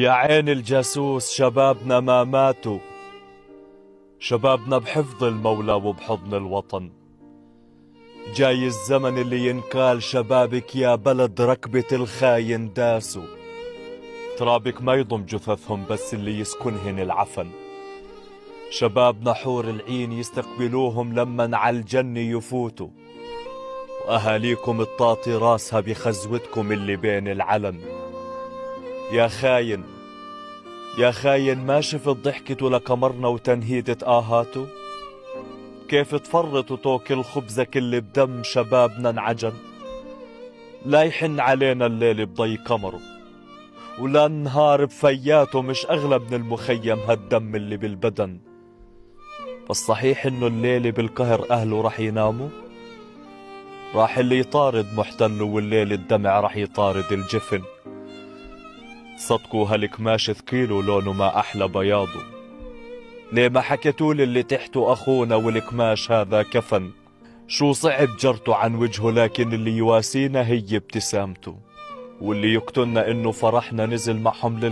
يا عين الجاسوس شبابنا ما ماتوا، شبابنا بحفظ المولى وبحضن الوطن. جاي الزمن اللي ينقال شبابك يا بلد ركبة الخاين داسوا. ترابك ما يضم جثثهم بس اللي يسكنهن العفن. شبابنا حور العين يستقبلوهم لمن على الجنة يفوتوا، وأهاليكم الطاطي راسها بخزوتكم اللي بين العلن. يا خاين يا خاين ما شفت ضحكته لقمرنا وتنهيدة آهاته؟ كيف تفرط وتوكل خبزك اللي بدم شبابنا انعجن؟ لا يحن علينا الليل بضي قمره، ولا النهار بفياته مش أغلى من المخيم هالدم اللي بالبدن. بس صحيح إنه الليل بالقهر أهله رح يناموا، راح اللي يطارد محتله والليل الدمع رح يطارد الجفن. صدقوا هالكماش ثقيله لونه ما أحلى بياضه، ليه ما حكيتولي اللي تحته أخونا والكماش هذا كفن؟ شو صعب جرته عن وجهه لكن اللي يواسينا هي ابتسامته، واللي يقتلنا إنه فرحنا نزل مع حمل